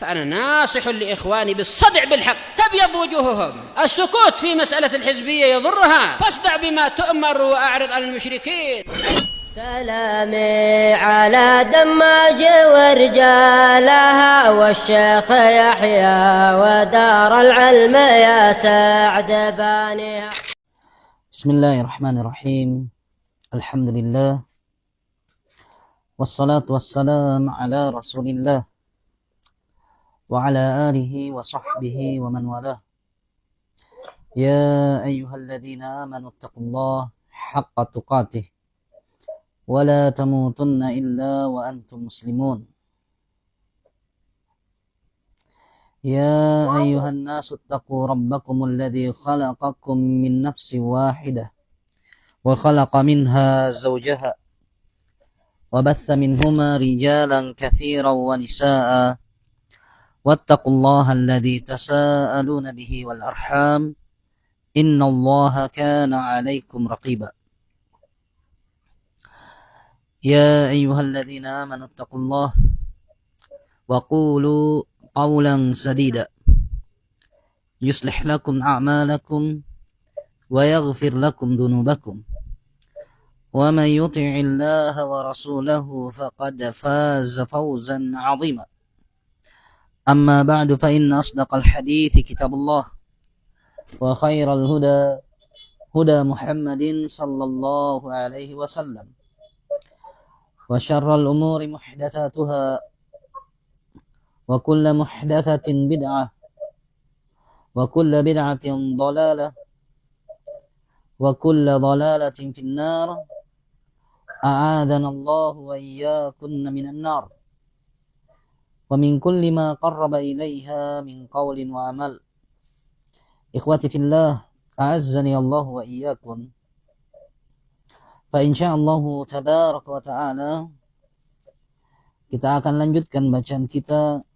فأنا ناصح لإخواني بالصدع بالحق تبيض وجوههم. السكوت في مسألة الحزبية يضرها، فاصدع بما تؤمر وأعرض عن المشركين. سلامي على دماج ورجالها والشيخ يحيى ودار العلم يا سعد بانيها. بسم الله الرحمن الرحيم. الحمد لله والصلاة والسلام على رسول الله وعلى آله وصحبه ومن والاه. يا أيها الذين آمنوا اتقوا الله حق تقاته ولا تموتن إلا وأنتم مسلمون. يا أيها الناس اتقوا ربكم الذي خلقكم من نفس واحدة وخلق منها زوجها وبث منهما رجالا كثيرا ونساء واتقوا الله الذي تساءلون به والأرحام إن الله كان عليكم رقيبا. يا أيها الذين آمنوا اتقوا الله وقولوا قولا سديدا يصلح لكم أعمالكم ويغفر لكم ذنوبكم ومن يطع الله ورسوله فقد فاز فوزا عظيما. أما بعد فإن أصدق الحديث كتاب الله وخير الهدى هدى محمد صلى الله عليه وسلم وشر الأمور محدثاتها وكل محدثة بدعة وكل بدعة ضلالة وكل ضلالة في النار. أعاذنا الله وإياكن من النار ومن كل ما قرب إليها من قول وعمل. إخوتي في الله أعزني الله وإياكم. فإن شاء الله تبارك وتعالى kita akan lanjutkan bacaan kita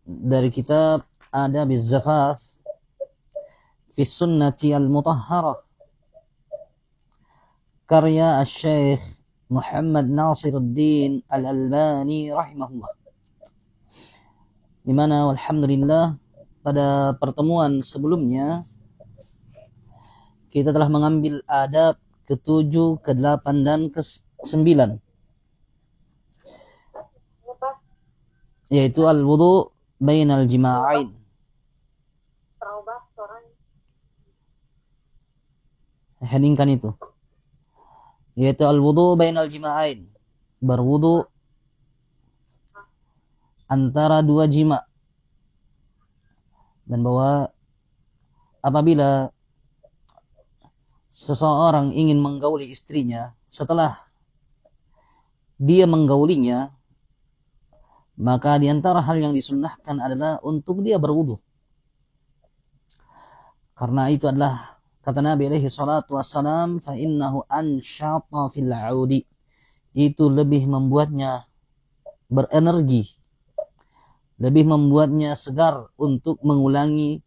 dari kitab Adabiz Zafaf fi Sunnati Al-Mutahharah karya Asy-Syaikh Muhammad Nasiruddin Al-Albani rahimahullah. Di mana alhamdulillah pada pertemuan sebelumnya kita telah mengambil adab ke-7, ke-8 dan ke-9, yaitu al-wudu bainal jima'ain. Headingkan itu. Yaitu al-wudu bainal jima'ain, berwudu antara dua jima'. Dan bahwa apabila seseorang ingin menggauli istrinya, setelah dia menggaulinya, maka di antara hal yang disunnahkan adalah untuk dia berwudu. Karena itu adalah kata Nabi alaihi salatu wassalam, fa innahu ansyata fil 'audi. Itu lebih membuatnya berenergi, lebih membuatnya segar untuk mengulangi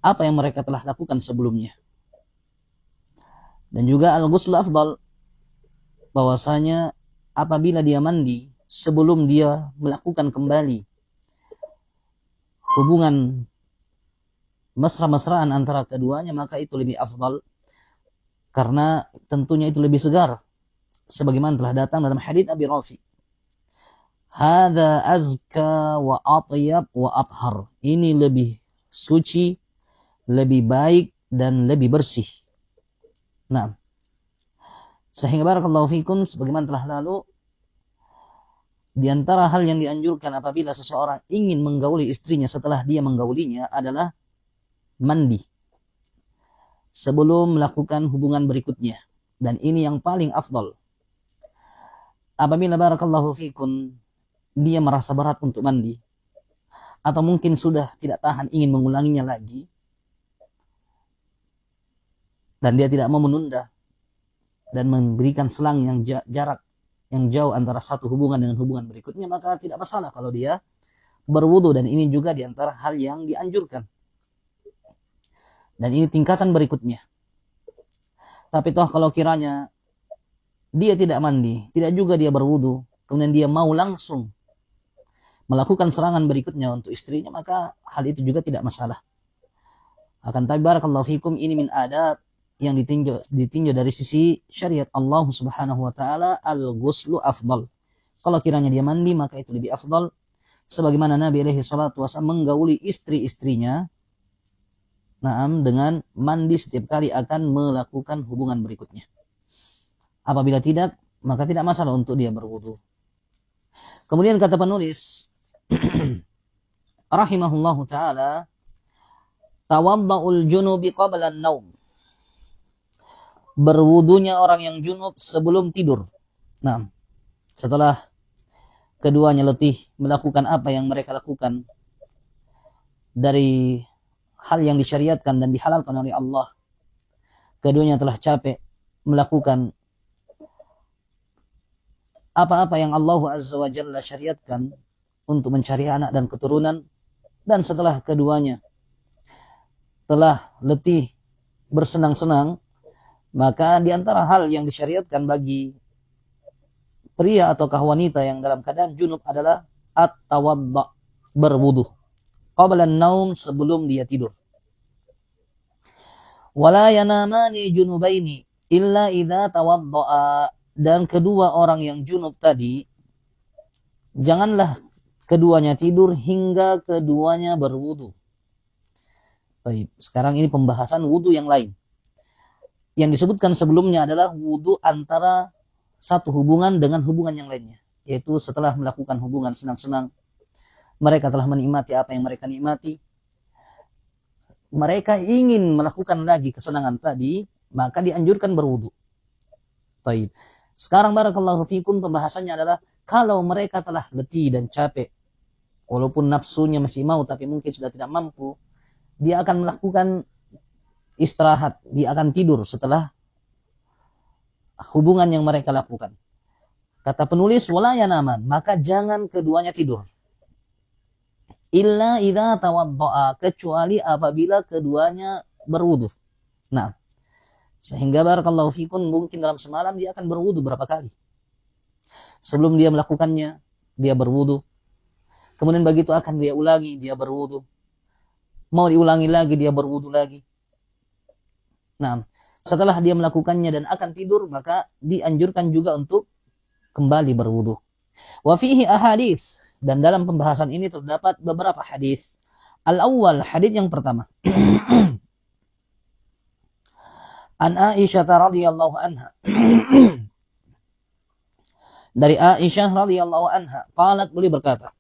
apa yang mereka telah lakukan sebelumnya. Dan juga al-ghusl afdal, bahwasanya apabila dia mandi sebelum dia melakukan kembali hubungan mesra-mesraan antara keduanya, maka itu lebih afdal, karena tentunya itu lebih segar, sebagaimana telah datang dalam hadits Abi Rafi, hadza azka wa atyab wa athhar. Ini lebih suci, lebih baik dan lebih bersih. Nah, sehingga barakallahu fikum, sebagaimana telah lalu, di antara hal yang dianjurkan apabila seseorang ingin menggauli istrinya setelah dia menggaulinya adalah mandi sebelum melakukan hubungan berikutnya. Dan ini yang paling afdal. Apabila barakallahu fikum dia merasa berat untuk mandi, atau mungkin sudah tidak tahan ingin mengulanginya lagi, dan dia tidak mau menunda dan memberikan selang yang jarak yang jauh antara satu hubungan dengan hubungan berikutnya, maka tidak masalah kalau dia berwudu. Dan ini juga diantara hal yang dianjurkan. Dan ini tingkatan berikutnya. Tapi toh kalau kiranya dia tidak mandi, tidak juga dia berwudu, kemudian dia mau langsung melakukan serangan berikutnya untuk istrinya, maka hal itu juga tidak masalah. Akan tapi barakallahu fikum, ini min adab yang ditinjau dari sisi syariat Allah Subhanahu wa taala, al-ghuslu afdal. Kalau kiranya dia mandi maka itu lebih afdal, sebagaimana Nabi alaihi salatu wasallam menggauli istri-istrinya dengan mandi setiap kali akan melakukan hubungan berikutnya. Apabila tidak, maka tidak masalah untuk dia berwudu. Kemudian kata penulis rahimahullahu taala, tawadda'ul junubi qabla an-naum. Berwudunya orang yang junub sebelum tidur. Nah, setelah keduanya letih melakukan apa yang mereka lakukan dari hal yang disyariatkan dan dihalalkan oleh Allah, keduanya telah capek melakukan apa-apa yang Allah Azza wa Jalla syariatkan untuk mencari anak dan keturunan, dan setelah keduanya telah letih bersenang-senang, maka di antara hal yang disyariatkan bagi pria ataukah wanita yang dalam keadaan junub adalah at-tawadda, berwudu qabla an-naum, sebelum dia tidur. Wala yanamani junubaini illa idza tawaddaa, dan kedua orang yang junub tadi janganlah keduanya tidur hingga keduanya berwudu. Baik, sekarang ini pembahasan wudu yang lain. Yang disebutkan sebelumnya adalah wudu antara satu hubungan dengan hubungan yang lainnya, yaitu setelah melakukan hubungan senang-senang, mereka telah menikmati apa yang mereka nikmati, mereka ingin melakukan lagi kesenangan tadi, maka dianjurkan berwudu. Baik. Sekarang barakallahu fikum, pembahasannya adalah kalau mereka telah letih dan capek, walaupun nafsunya masih mau tapi mungkin sudah tidak mampu, dia akan melakukan istirahat, dia akan tidur setelah hubungan yang mereka lakukan. Kata penulis, wala yanaman, maka jangan keduanya tidur. Illa idza tawaddaa, kecuali apabila keduanya berwudu. Nah, sehingga barakallahu fikum, mungkin dalam semalam dia akan berwudu berapa kali. Sebelum dia melakukannya, dia berwudu. Kemudian begitu akan dia ulangi, dia berwudu. Mau diulangi lagi, dia berwudu lagi. Nah, setelah dia melakukannya dan akan tidur, maka dianjurkan juga untuk kembali berwudu. Wa fihi ahadits, dan dalam pembahasan ini terdapat beberapa hadis. Al-awwal, hadis yang pertama. An Aisyah radhiyallahu anha. Dari Aisyah radhiyallahu anha, qalat, beliau berkata,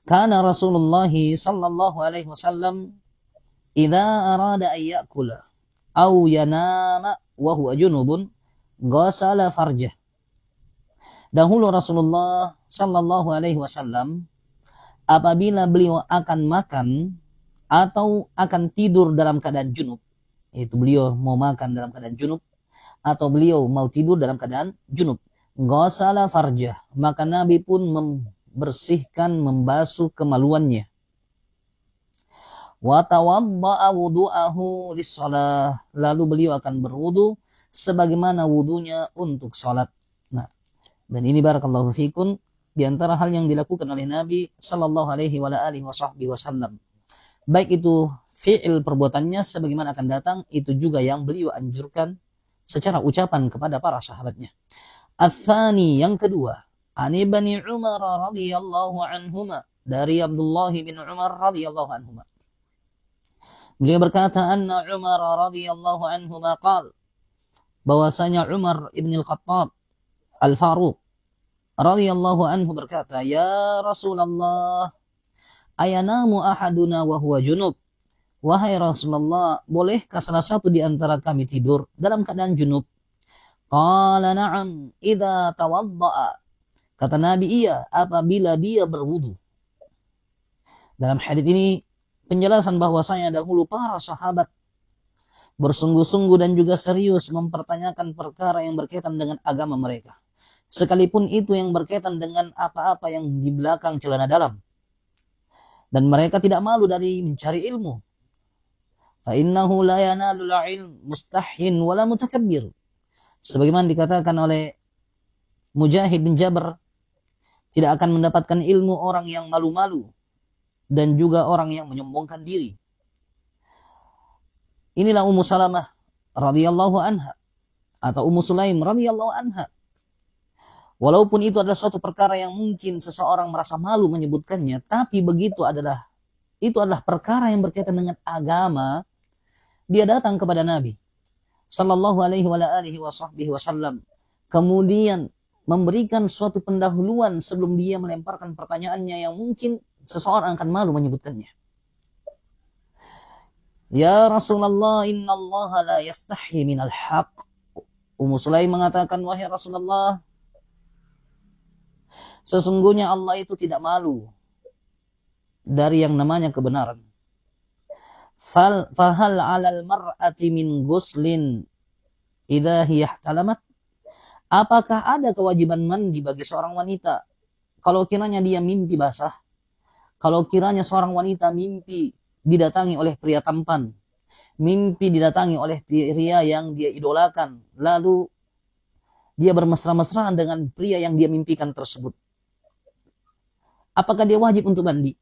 kana Rasulullah sallallahu alaihi wasallam idza arada an ya'kula aw yanama wa huwa junubun ghasala farjah. Dahulu Rasulullah sallallahu alaihi wasallam apabila beliau akan makan atau akan tidur dalam keadaan junub, yaitu beliau mau makan dalam keadaan junub atau beliau mau tidur dalam keadaan junub, ghasala farjah, maka Nabi pun membersihkan, membasuh kemaluannya. Wa tawadda'a wudu'ahu lis-shalah, lalu beliau akan berwudu sebagaimana wudunya untuk salat. Nah, dan ini barakallahu fikum di antara hal yang dilakukan oleh Nabi sallallahu alaihi wasallam. Baik itu fi'il perbuatannya sebagaimana akan datang, itu juga yang beliau anjurkan secara ucapan kepada para sahabatnya. Ats-tsani, yang kedua, an Ibni Umar radhiyallahu anhuma, dari Abdullah bin Umar radhiyallahu anhuma. Beliau berkata, anna Umar radhiyallahu anhuma qala, bahwasanya Umar ibn al-Khattab al-Faruq radhiyallahu anhu berkata, ya Rasulullah, ayanamu ahaduna wa huwa junub. Wahai Rasulullah, bolehkah salah satu di antara kami tidur dalam keadaan junub? Qala na'am idza tawadda'a. Kata Nabi, iya, apabila dia berwudu. Dalam hadis ini penjelasan bahwasanya dahulu para sahabat bersungguh-sungguh dan juga serius mempertanyakan perkara yang berkaitan dengan agama mereka, sekalipun itu yang berkaitan dengan apa-apa yang di belakang celana dalam. Dan mereka tidak malu dari mencari ilmu. Fa innahu la yanalul ilm mustahyin wala mutakabbir. Sebagaimana dikatakan oleh Mujahid bin Jabr tidak akan mendapatkan ilmu orang yang malu-malu dan juga orang yang menyombongkan diri. Inilah Ummu Salamah radhiyallahu anha atau Ummu Sulaim radhiyallahu anha. Walaupun itu adalah suatu perkara yang mungkin seseorang merasa malu menyebutkannya, tapi itu adalah perkara yang berkaitan dengan agama. Dia datang kepada Nabi sallallahu alaihi wasallam, kemudian memberikan suatu pendahuluan sebelum dia melemparkan pertanyaannya yang mungkin seseorang akan malu menyebutkannya. Ya Rasulullah, innallaha la yastahi minal haq. Ummu Sulaim mengatakan, wahai Rasulullah, sesungguhnya Allah itu tidak malu dari yang namanya kebenaran. Fahal 'alal mar'ati min ghuslin idza hiya ihtalamat? Apakah ada kewajiban mandi bagi seorang wanita kalau kiranya dia mimpi basah? Kalau kiranya seorang wanita mimpi didatangi oleh pria tampan, mimpi didatangi oleh pria yang dia idolakan, lalu dia bermesra-mesraan dengan pria yang dia mimpikan tersebut, apakah dia wajib untuk mandi?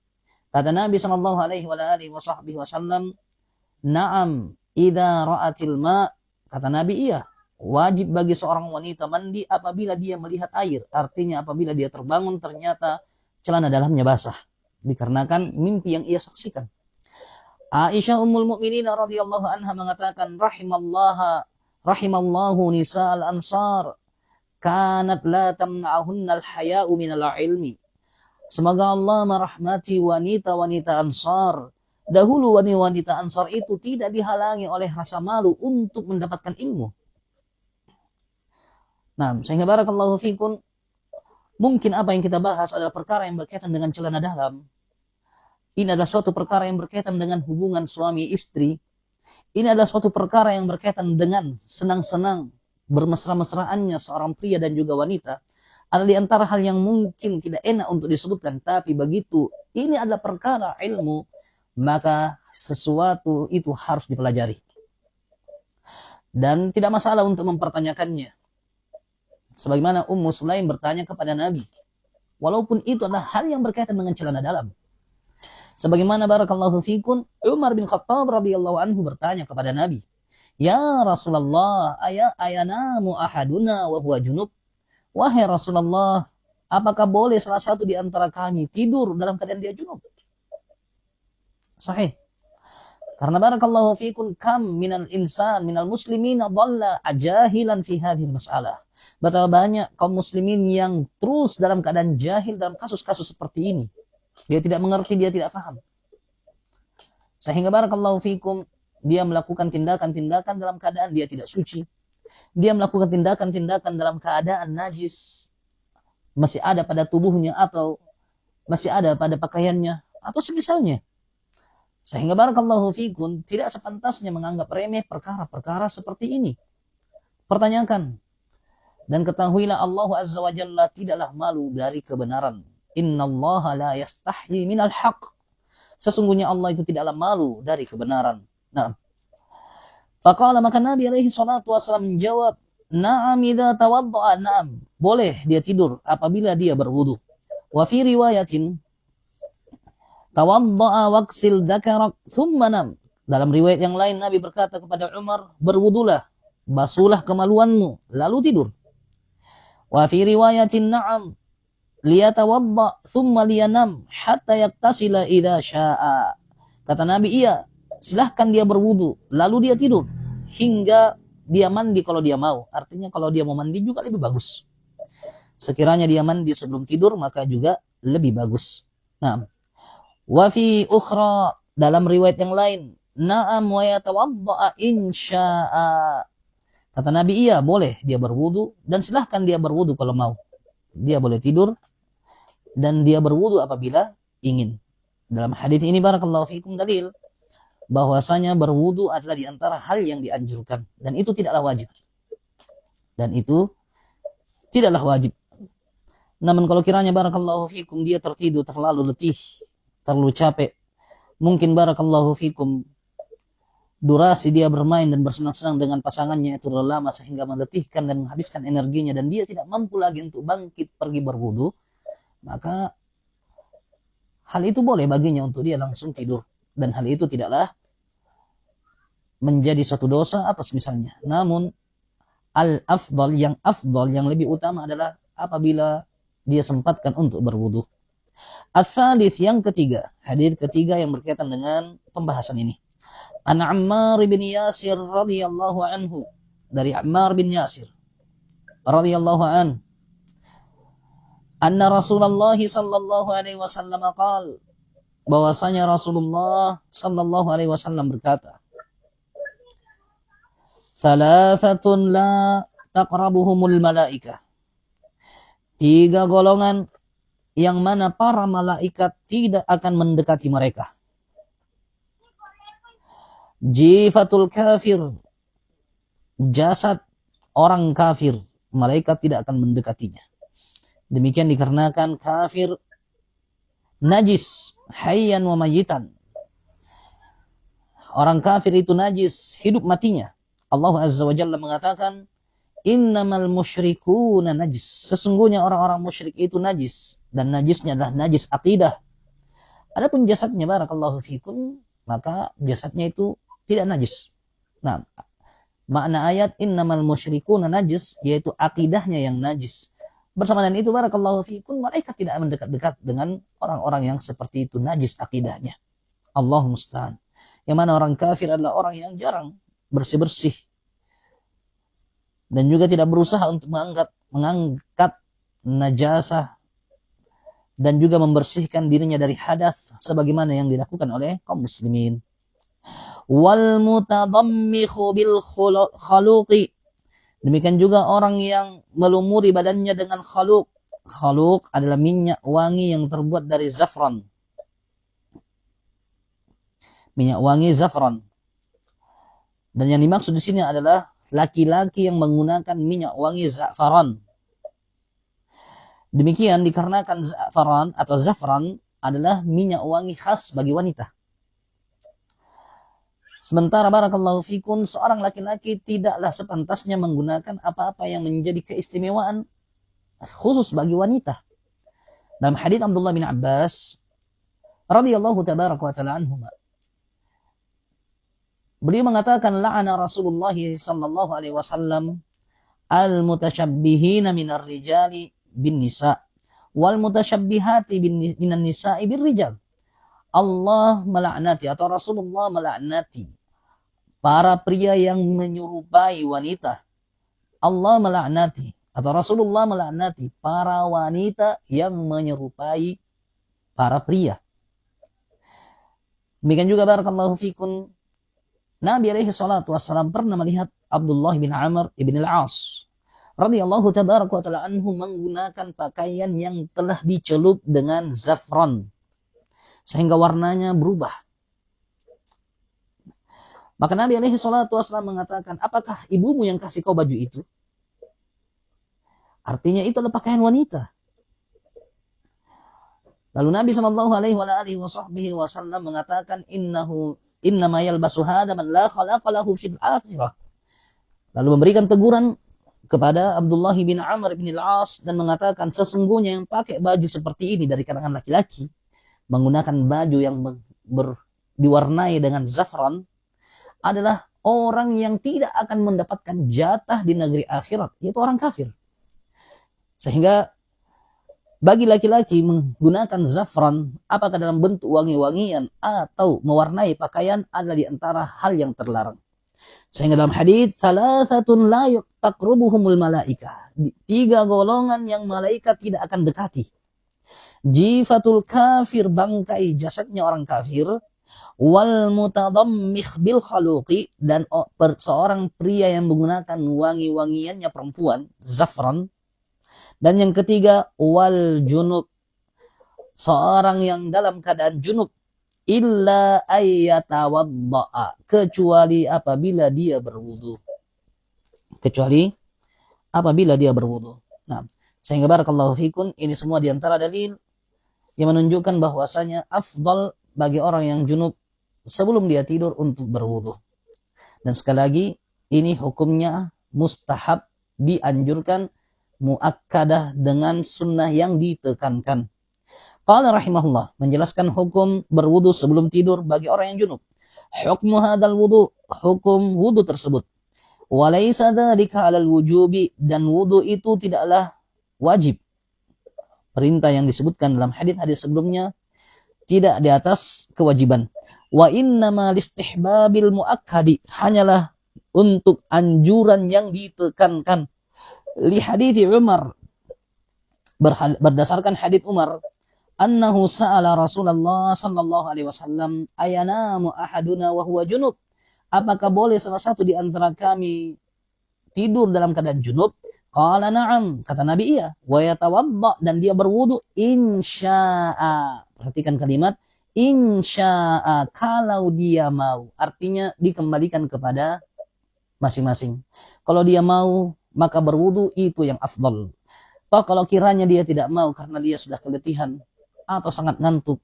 Kata Nabi sallallahu alaihi wasallam, "Na'am, idza ra'atil ma." Kata Nabi, iya, wajib bagi seorang wanita mandi apabila dia melihat air. Artinya apabila dia terbangun ternyata celana dalamnya basah, dikarenakan mimpi yang ia saksikan. Aisyah Ummul Mukminin radhiyallahu anha mengatakan, rahimallahu nisa'al ansar kanat la tamna'ahunna al-haya'u minal ilmi. Semoga Allah merahmati wanita-wanita Ansar. Dahulu wanita Ansar itu tidak dihalangi oleh rasa malu untuk mendapatkan ilmu. Nah, sehingga barakallahu fikum, mungkin apa yang kita bahas adalah perkara yang berkaitan dengan celana dalam. Ini adalah suatu perkara yang berkaitan dengan hubungan suami istri. Ini adalah suatu perkara yang berkaitan dengan senang-senang bermesra-mesraannya seorang pria dan juga wanita. Ada di antara hal yang mungkin tidak enak untuk disebutkan, tapi begitu ini adalah perkara ilmu, maka sesuatu itu harus dipelajari. Dan tidak masalah untuk mempertanyakannya. Sebagaimana Ummu Sulaim bertanya kepada Nabi, walaupun itu adalah hal yang berkaitan dengan celana dalam. Sebagaimana barakallahu fikum, Umar bin Khattab radhiyallahu anhu bertanya kepada Nabi, "Ya Rasulullah, ayanamu ahaduna wa huwa junub?" Wahai Rasulullah, apakah boleh salah satu di antara kami tidur dalam keadaan dia junub? Sahih. Karena barakallahu fikum, kam minal muslimina dhalla ajahilan fi hadhil mas'alah. Betapa banyak kaum muslimin yang terus dalam keadaan jahil dalam kasus-kasus seperti ini. Dia tidak mengerti, dia tidak paham. Sehingga barakallahu fikum, dia melakukan tindakan-tindakan dalam keadaan dia tidak suci. Dia melakukan tindakan-tindakan dalam keadaan najis, masih ada pada tubuhnya atau masih ada pada pakaiannya atau semisalnya. Sehingga barakallahu fikum, tidak sepantasnya menganggap remeh perkara-perkara seperti ini. Pertanyakan dan ketahuilah Allah Azza wa Jalla tidaklah malu dari kebenaran. Innallaha la yastahyi minal haq. Sesungguhnya Allah itu tidaklah malu dari kebenaran. Nah, faqala, maka Nabi alaihi salatu wasallam menjawab, na'am idza tawadda'a, na'am, boleh dia tidur apabila dia berwudu. Wa fi riwayatin tawadda'a waqsil dzakarak thumma nam. Dalam riwayat yang lain Nabi berkata kepada Umar, berwudulah, basuhlah kemaluanmu, lalu tidur. Wa fi riwayatin na'am liyatawadda thumma liyanam hatta yaktasila idza syaa. Kata Nabi, iya, silahkan dia berwudu, lalu dia tidur hingga dia mandi kalau dia mau. Artinya kalau dia mau mandi juga lebih bagus. Sekiranya dia mandi sebelum tidur maka juga lebih bagus. Nah, wa fi ukhra, dalam riwayat yang lain, na'am wa yatawadda insya'a. Kata Nabi, iya, boleh dia berwudu dan silahkan dia berwudu kalau mau. Dia boleh tidur dan dia berwudu apabila ingin. Dalam hadis ini barakallahu fikum dalil bahwasanya berwudu adalah di antara hal yang dianjurkan dan itu tidaklah wajib. Dan itu tidaklah wajib. Namun kalau kiranya barakallahu fikum dia tertidur terlalu letih, terlalu capek, mungkin barakallahu fikum durasi dia bermain dan bersenang-senang dengan pasangannya itu terlalu lama sehingga meletihkan dan menghabiskan energinya dan dia tidak mampu lagi untuk bangkit pergi berwudu, maka hal itu boleh baginya untuk dia langsung tidur. Dan hal itu tidaklah menjadi suatu dosa atas misalnya. Namun al-afdal, yang lebih utama adalah apabila dia sempatkan untuk berwudu. Al-thalith, yang ketiga, hadis ketiga yang berkaitan dengan pembahasan ini. An Ammar bin Yasir radhiyallahu anhu, dari Ammar bin Yasir radhiyallahu anhu, anna Rasulullah sallallahu alaihi wasallam qaal, bahwasanya Rasulullah sallallahu alaihi wasallam berkata, Thalathatun la taqrabuhumul malaikah. 3 golongan yang mana para malaikat tidak akan mendekati mereka. Jifatul kafir, jasad orang kafir, malaikat tidak akan mendekatinya. Demikian dikarenakan kafir najis, hayyan wa mayitan. Orang kafir itu najis, hidup matinya. Allah Azza wa Jalla mengatakan, innamal musyrikuna najis. Sesungguhnya orang-orang musyrik itu najis. Dan najisnya adalah najis akidah. Adapun jasadnya, barakallahu fikum, maka jasadnya itu tidak najis. Nah, makna ayat innamal musyrikuna najis, yaitu akidahnya yang najis. Bersama dengan itu, barakallahu fikum, mereka tidak mendekat-dekat dengan orang-orang yang seperti itu, najis akidahnya. Allah musta'an. Yang mana orang kafir adalah orang yang jarang bersih-bersih. Dan juga tidak berusaha untuk mengangkat najasah. Dan juga membersihkan dirinya dari hadas. Sebagaimana yang dilakukan oleh kaum muslimin. Wal mutadammikhu bil khaluqi. Demikian juga orang yang melumuri badannya dengan khaluq. Khaluq adalah minyak wangi yang terbuat dari zafran. Minyak wangi zafran. Dan yang dimaksud di sini adalah laki-laki yang menggunakan minyak wangi za'faran. Demikian dikarenakan za'faran atau zafran adalah minyak wangi khas bagi wanita. Sementara barakallahu fikum, seorang laki-laki tidaklah sepantasnya menggunakan apa-apa yang menjadi keistimewaan khusus bagi wanita. Dalam hadits Abdullah bin Abbas radhiyallahu tabaraka wa ta'ala anhuma, beliau mengatakan, la'ana Rasulullah sallallahu alaihi wasallam al-mutasyabbihina minar rijali bin nisa wal mutasyabbihati minan nisa'i bir rijal. Allah melaknati atau Rasulullah melaknati para pria yang menyerupai wanita. Allah melaknati atau Rasulullah melaknati para wanita yang menyerupai para pria. Demikian juga barakallahu fikum, Nabi alaihi salatu wassalam pernah melihat Abdullah bin Amr ibn al-As radhiyallahu tabaraka wa ta'ala anhu menggunakan pakaian yang telah dicelup dengan zafran sehingga warnanya berubah. Maka Nabi alaihi salatu wassalam mengatakan, apakah ibumu yang kasih kau baju itu? Artinya itu adalah pakaian wanita. Lalu Nabi sallallahu alaihi wasallam mengatakan, innama yalbasu hada man la khalaqa lahu fil akhirah. Lalu memberikan teguran kepada Abdullah bin Amr bin al-As dan mengatakan, sesungguhnya yang pakai baju seperti ini dari kalangan laki-laki, menggunakan baju yang diwarnai dengan zafran, adalah orang yang tidak akan mendapatkan jatah di negeri akhirat, yaitu orang kafir. Sehingga bagi laki-laki menggunakan zafran, apakah dalam bentuk wangi-wangian atau mewarnai pakaian, adalah di antara hal yang terlarang. Sehingga dalam hadis, salasatun la taqrubuhumul malaikah. 3 golongan yang malaikat tidak akan dekati. Jifatul kafir, bangkai jasadnya orang kafir. Wal mutadammikh bil khaluqi, dan seorang pria yang menggunakan wangi-wangiannya perempuan, zafran. Dan yang ketiga, wal junub, seorang yang dalam keadaan junub, illa ayyatawadda'a, kecuali apabila dia berwudu. Kecuali apabila dia berwudu. Nah, sehingga barakallahu fikum, ini semua diantara dalil yang menunjukkan bahwasanya afdal bagi orang yang junub sebelum dia tidur untuk berwudu. Dan sekali lagi, ini hukumnya mustahab, dianjurkan, muakkadah dengan sunnah yang ditekankan. Qala rahimahullah, menjelaskan hukum berwudu sebelum tidur bagi orang yang junub. Hukmu hadal wudu, hukum wudu tersebut. Walaysa dzalika 'alal wujubi, dan wudu itu tidaklah wajib. Perintah yang disebutkan dalam hadis-hadis sebelumnya tidak di atas kewajiban. Wa innama listihbabil muakkadi, hanyalah untuk anjuran yang ditekankan. Li hadits Umar, berdasarkan hadits Umar, annahu sa'ala Rasulullah sallallahu alaihi wasallam ayanamu ahaduna wa huwa junub, apakah boleh salah satu di antara kami tidur dalam keadaan junub? Qala na'am, kata Nabi iya. Wa yatawadda, dan dia berwudu insya'a. Perhatikan kalimat insya'a, kalau dia mau. Artinya dikembalikan kepada masing-masing. Kalau dia mau, maka berwudu itu yang afdal. Toh kalau kiranya dia tidak mau karena dia sudah keletihan atau sangat ngantuk,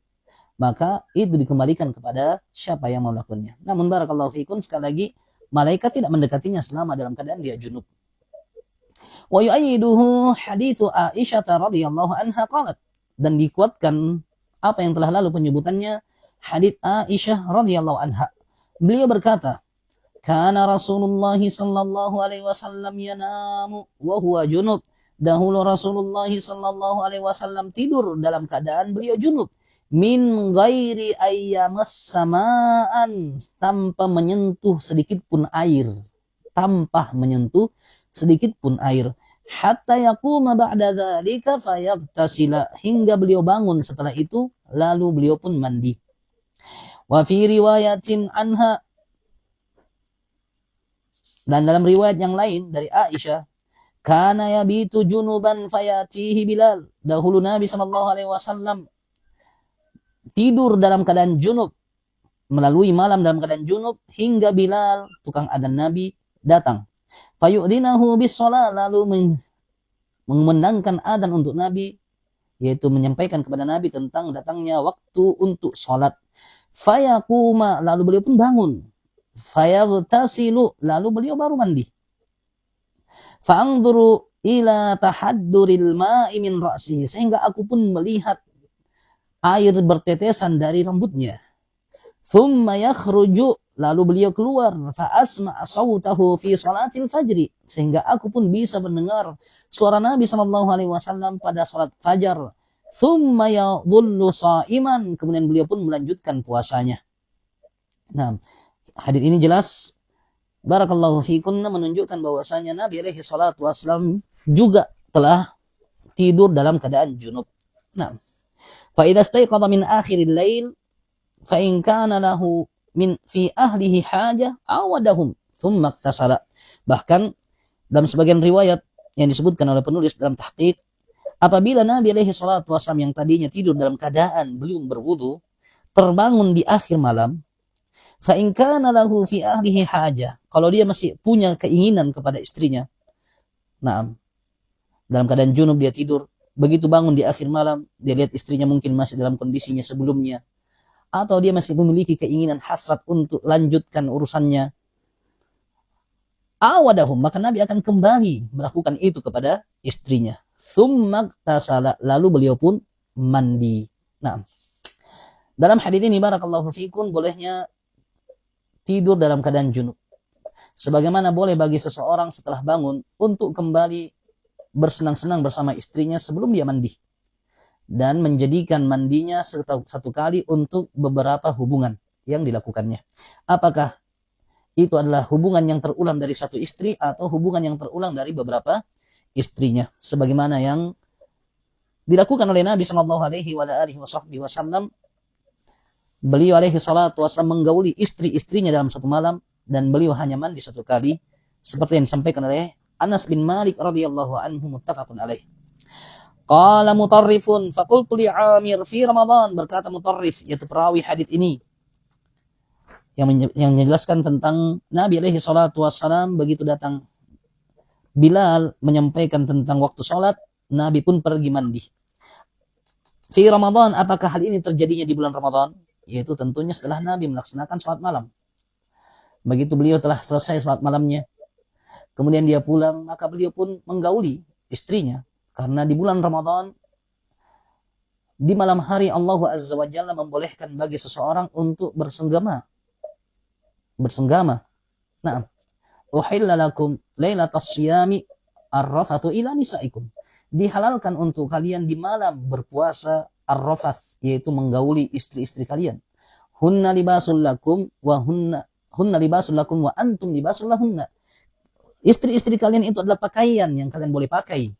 maka itu dikembalikan kepada siapa yang mau melakukannya. Namun barakallahu fikum, sekali lagi, malaikat tidak mendekatinya selama dalam keadaan dia junub. Wa yu'ayyiduhu hadithu Aisyah radhiyallahu anha qalat, dan dikuatkan apa yang telah lalu penyebutannya hadits Aisyah radhiyallahu anha. Beliau berkata, kana Rasulullah sallallahu alaihi wasallam yanamu wa huwa junub. Dahulu Rasulullah sallallahu alaihi wasallam tidur dalam keadaan beliau junub. Min ghairi ayyamas samaan, tanpa menyentuh sedikit pun air. Tanpa menyentuh sedikit pun air. Hatta yaquma ba'da dzalika fayaghtasila, hingga beliau bangun setelah itu lalu beliau pun mandi. Wa fi riwayatin anha, dan dalam riwayat yang lain dari Aisyah, kana yabitu junuban fayatihi Bilal. Dahulu Nabi sallallahu alaihi wasallam tidur dalam keadaan junub, melalui malam dalam keadaan junub, hingga Bilal, tukang adzan Nabi, datang. Fayu'dinahu bis shalah, lalu mengumandangkan adzan untuk Nabi, yaitu menyampaikan kepada Nabi tentang datangnya waktu untuk salat. Fayaquma, lalu beliau pun bangun. Fayaghtasilu, lalu beliau baru mandi. Fa'anzuru ila tahadduril ma'i min ra'sihi, sehingga aku pun melihat air bertetesan dari rambutnya. Thumma yakhruju, lalu beliau keluar. Fa'asma' sawtahu fi salatil fajri, sehingga aku pun bisa mendengar suara Nabi sallallahu alaihi wasallam pada salat fajar. Thumma yadhullu sha'iman, kemudian beliau pun melanjutkan puasanya. Nah, hadis ini jelas, barakallahu fikum, menunjukkan bahwasanya Nabi alaihi salatu wasallam juga telah tidur dalam keadaan junub. Nah, fa idza staiqadha min akhiril lail fa in kana lahu min fi ahlihi hajah awadahum thumma iktasala. Bahkan dalam sebagian riwayat yang disebutkan oleh penulis dalam tahqiq, apabila Nabi alaihi salatu wasallam yang tadinya tidur dalam keadaan belum berwudu terbangun di akhir malam, fa in kana lahu fi ahlihi hajah, kalau dia masih punya keinginan kepada istrinya, nah, dalam keadaan junub dia tidur, begitu bangun di akhir malam, dia lihat istrinya mungkin masih dalam kondisinya sebelumnya, atau dia masih memiliki keinginan hasrat untuk lanjutkan urusannya, awadahum, maka Nabi akan kembali melakukan itu kepada istrinya. Tsumma iktasala, lalu beliau pun mandi. Nah, dalam hadis ini barakallahu fikum, bolehnya tidur dalam keadaan junub. Sebagaimana boleh bagi seseorang setelah bangun untuk kembali bersenang-senang bersama istrinya sebelum dia mandi. Dan menjadikan mandinya satu kali untuk beberapa hubungan yang dilakukannya. Apakah itu adalah hubungan yang terulang dari satu istri atau hubungan yang terulang dari beberapa istrinya. Sebagaimana yang dilakukan oleh Nabi sallallahu alaihi wasallam. Beliau alaihi salatu wasallam menggauli istri-istrinya dalam satu malam, dan beliau hanya mandi satu kali, seperti yang disampaikan oleh Anas bin Malik radhiyallahu anhu, muttafaqun alaih. Qala Mutarrifun faqultu li Amir fi Ramadan, berkata Mutarrif, yaitu perawi hadis ini yang menjelaskan tentang Nabi alaihi salatu wasallam, begitu datang Bilal menyampaikan tentang waktu salat, Nabi pun pergi mandi. Fi Ramadan, apakah hal ini terjadinya di bulan Ramadan? Yaitu tentunya setelah Nabi melaksanakan salat malam. Begitu beliau telah selesai salat malamnya, kemudian dia pulang, maka beliau pun menggauli istrinya. Karena di bulan Ramadan, di malam hari Allah Azza wa Jalla membolehkan bagi seseorang untuk bersenggama. Nah, uhilla lakum lailatas siyami ar-rafathu ila nisaikum. Dihalalkan untuk kalian di malam berpuasa ar-rafath, yaitu menggauli istri-istri kalian. Hunna libasul lakum wa hunna libasul lakum wa antum libasul lahunna. Istri-istri kalian itu adalah pakaian yang kalian boleh pakai.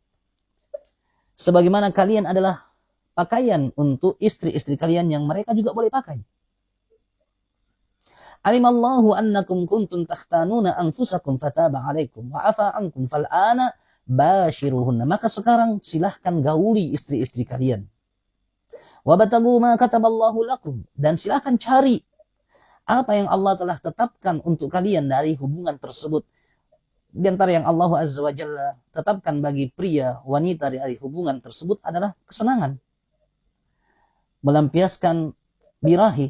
Sebagaimana kalian adalah pakaian untuk istri-istri kalian yang mereka juga boleh pakai. Alimallahu annakum kuntum takhtanuna anfusakum fataba alaikum wa afa ankum fal'ana bashiruhunna. Maka sekarang silahkan gauli istri-istri kalian. Wabtagu ma kataballahu lakum. Dan silahkan cari apa yang Allah telah tetapkan untuk kalian dari hubungan tersebut. Di antara yang Allah Azza wa Jalla tetapkan bagi pria wanita dari hubungan tersebut adalah kesenangan. Melampiaskan birahi.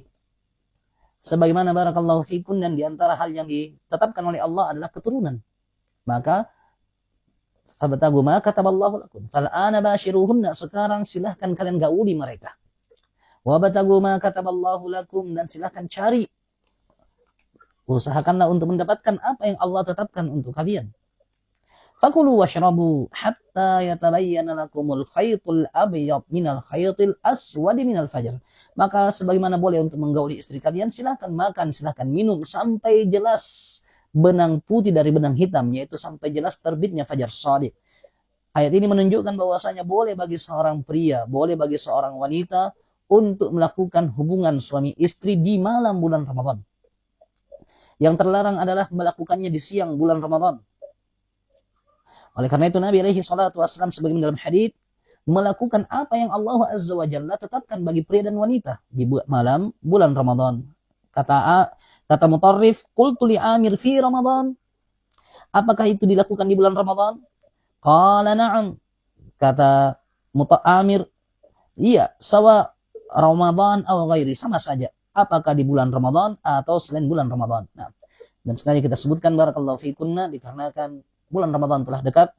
Sebagaimana barakallahu fikun, dan di antara hal yang ditetapkan oleh Allah adalah keturunan. Maka fabtagu ma kataballahu lakum fal'ana bashiruhunna. Sekarang silahkan kalian gauli mereka. Wabtagu ma kataballahu lakum. Dan silahkan cari, usahakanlah untuk mendapatkan apa yang Allah tetapkan untuk kalian. Fakulu washrabu hatta yatabayyana lakumul khaytul abyad minal khaytil aswadi minal fajr. Maka sebagaimana boleh untuk menggauli istri kalian, silahkan makan, silahkan minum sampai jelas benang putih dari benang hitam, yaitu sampai jelas terbitnya fajar shadiq. Ayat ini menunjukkan bahwasanya boleh bagi seorang pria, boleh bagi seorang wanita untuk melakukan hubungan suami istri di malam bulan Ramadan. Yang terlarang adalah melakukannya di siang bulan Ramadan. Oleh karena itu Nabi alaihi salatu wassalam sebagaimana dalam hadits melakukan apa yang Allah Azza wa Jalla tetapkan bagi pria dan wanita di malam bulan Ramadan. Kata Mutarrif, qultu li Amir fi Ramadan. Apakah itu dilakukan di bulan Ramadan? Qala na'am. Kata Amir, iya, sawa Ramadan atau ghairi, sama saja. Apakah di bulan Ramadan atau selain bulan Ramadan. Nah, dan sengaja kita sebutkan barakallahu fikunna dikarenakan bulan Ramadan telah dekat,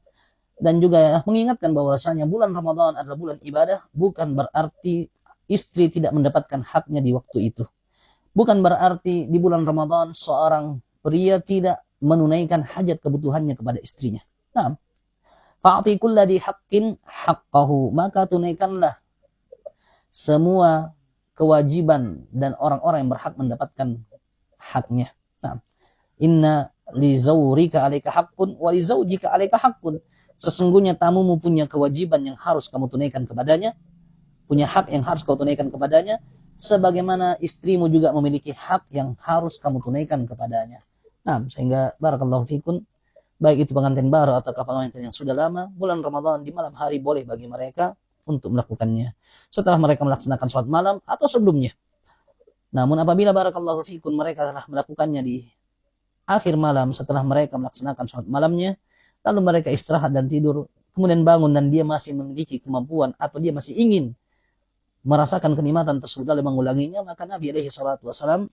dan juga mengingatkan bahwasanya bulan Ramadan adalah bulan ibadah, bukan berarti istri tidak mendapatkan haknya di waktu itu. Bukan berarti di bulan Ramadan seorang pria tidak menunaikan hajat kebutuhannya kepada istrinya. Nah, fa'ati kulladhi haqqin haqqahu. Maka tunaikanlah semua kewajiban dan orang-orang yang berhak mendapatkan haknya. Nah, inna li zawrika 'alaika haqqun wa li zawjika 'alaika haqqun. Sesungguhnya tamumu punya kewajiban yang harus kamu tunaikan kepadanya, punya hak yang harus kau tunaikan kepadanya, sebagaimana istrimu juga memiliki hak yang harus kamu tunaikan kepadanya. Nah, sehingga barakallahu fikun, baik itu pengantin baru atau pengantin yang sudah lama, bulan Ramadan di malam hari boleh bagi mereka untuk melakukannya setelah mereka melaksanakan sholat malam atau sebelumnya. Namun apabila barakallahu fikun mereka telah melakukannya di akhir malam setelah mereka melaksanakan sholat malamnya, lalu mereka istirahat dan tidur, kemudian bangun dan dia masih memiliki kemampuan atau dia masih ingin merasakan kenikmatan tersebut lalu mengulanginya, maka Nabi alaihi salatu wasallam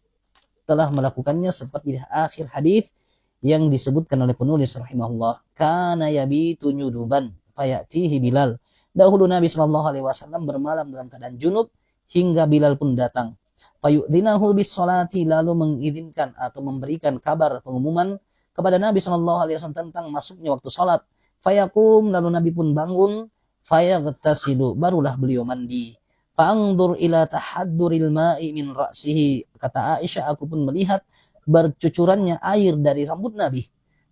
telah melakukannya seperti di akhir hadis yang disebutkan oleh penulis rahimahullah. Kana yabitu nyuduban fayatihi Bilal. Dahulu Nabi sallallahu alaihi wasallam bermalam dalam keadaan junub hingga Bilal pun datang. Fayu'dinahu bis salati, lalu mengizinkan atau memberikan kabar pengumuman kepada Nabi sallallahu alaihi wasallam tentang masuknya waktu salat. Fayaqum, lalu Nabi pun bangun, fayaghtasilu, barulah beliau mandi. Fa'andur ila tahadduril ma'i min ra'sihi. Kata Aisyah, aku pun melihat bercucurannya air dari rambut Nabi.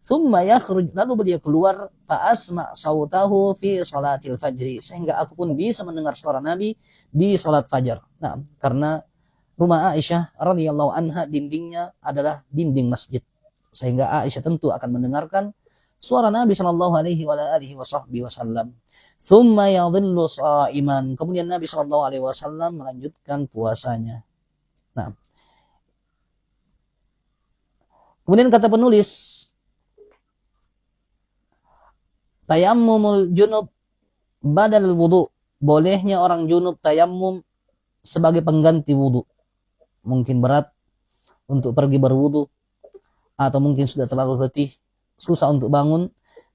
Thumma yakhruj, lalu beliau keluar, fa asma' sautahu fi salatil fajri, sehingga aku pun bisa mendengar suara Nabi di salat fajar. Nah, karena rumah Aisyah radhiyallahu anha dindingnya adalah dinding masjid, sehingga Aisyah tentu akan mendengarkan suara Nabi sallallahu alaihi wasallam. Thumma yadhillu sha'iman, kemudian Nabi sallallahu alaihi wasallam melanjutkan puasanya. Nah, kemudian kata penulis, tayammumul junub badal wudu, bolehnya orang junub tayammum sebagai pengganti wudu. Mungkin berat untuk pergi berwudu atau mungkin sudah terlalu letih, susah untuk bangun,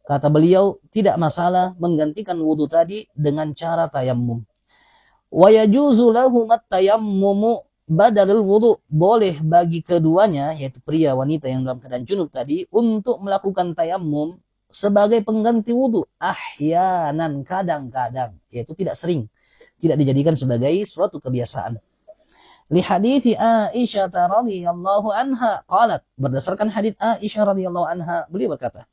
kata beliau tidak masalah menggantikan wudu tadi dengan cara tayammum. Wa yajuzu lahum at-tayammumu badalul wudu. Boleh bagi keduanya, yaitu pria wanita yang dalam keadaan junub tadi, untuk melakukan tayammum sebagai pengganti wudu. Ahyanan, kadang-kadang, yaitu tidak sering, tidak dijadikan sebagai suatu kebiasaan. Li hadithi Aisyah radhiyallahu anha qalat, berdasarkan hadits Aisyah radhiyallahu anha, beliau berkata,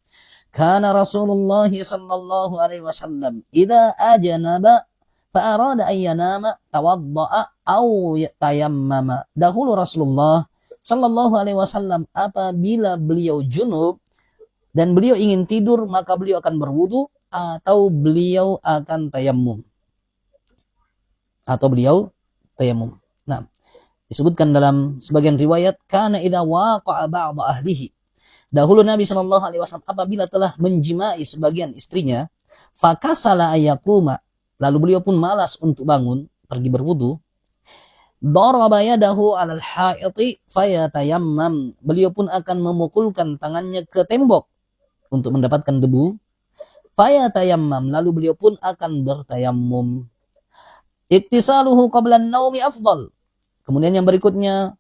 kana Rasulullah sallallahu alaihi wasallam idza ajanaba fa arada an yanama tawaddaa aw tayammama. Dahulu Rasulullah sallallahu alaihi wasallam apabila beliau junub dan beliau ingin tidur, maka beliau akan berwudu atau beliau akan tayammum. Nah, disebutkan dalam sebagian riwayat, kana idza waqa'a ba'd ahlihi. Dahulu Nabi sallallahu alaihi wasallam apabila telah menjimai sebagian istrinya, fakasala ayaquma, lalu beliau pun malas untuk bangun, pergi berwudu. Daraba yadahu 'alal haiti fayatayammam. Beliau pun akan memukulkan tangannya ke tembok untuk mendapatkan debu. Fayatayammam, lalu beliau pun akan bertayammum. Iktisaluhu qabla an-naumi afdal. Kemudian yang berikutnya,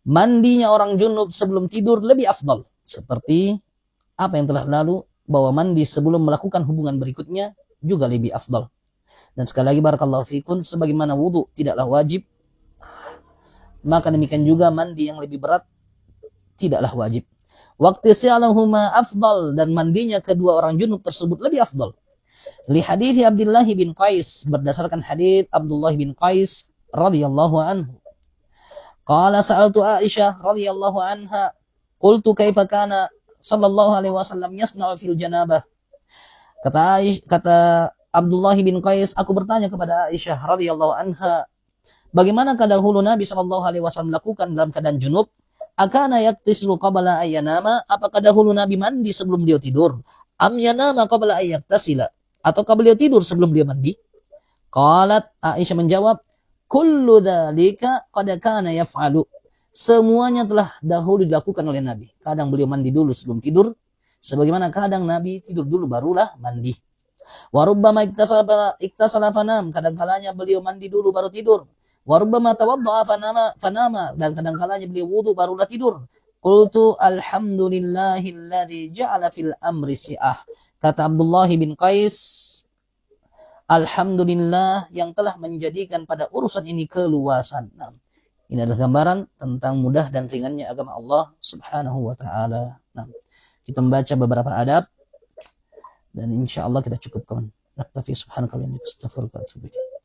mandinya orang junub sebelum tidur lebih afdal. Seperti apa yang telah lalu, bahwa mandi sebelum melakukan hubungan berikutnya juga lebih afdal. Dan sekali lagi barakallahu fikum, sebagaimana wudu tidaklah wajib, maka demikian juga mandi yang lebih berat tidaklah wajib. Waqtisalahuma afdal, dan mandinya kedua orang junub tersebut lebih afdal. Li hadithi Abdullah bin Qais, berdasarkan hadits Abdullah bin Qais radhiyallahu anhu. Qala sa'altu Aisyah radhiyallahu anha, qultu kaifa kana sallallahu alaihi wasallam yasna'u fil janabah. Kata Abdullah bin Qais, aku bertanya kepada Aisyah radhiyallahu anha, bagaimanakah dahulu Nabi sallallahu alaihi wasallam lakukan dalam keadaan junub? Akana yaktislu qabla ayyanama, apakah dahulu Nabi mandi sebelum beliau tidur? Am yanama qabla ayyaktasila, ataukah beliau tidur sebelum beliau mandi? Qalat, Aisyah menjawab, kullu dzalika qad kana yaf'alu. Semuanya telah dahulu dilakukan oleh Nabi. Kadang beliau mandi dulu sebelum tidur, sebagaimana kadang Nabi tidur dulu barulah mandi. Wa rubbama iktasala fanam, kadang-kalanya beliau mandi dulu baru tidur. Wa rubbama tawaddaa fanama, dan kadang-kalanya beliau wudu barulah tidur. Qultu alhamdulillahilladzi ja'ala fil amri si'ah. Kata Abdullah bin Qais, alhamdulillah yang telah menjadikan pada urusan ini keluasan. Nah, ini adalah gambaran tentang mudah dan ringannya agama Allah subhanahu wa ta'ala. Nah, kita membaca beberapa adab dan insya Allah kita cukupkan. Naktafi subhanaka wa bihamdika astaghfiruka wa atubu ilaik.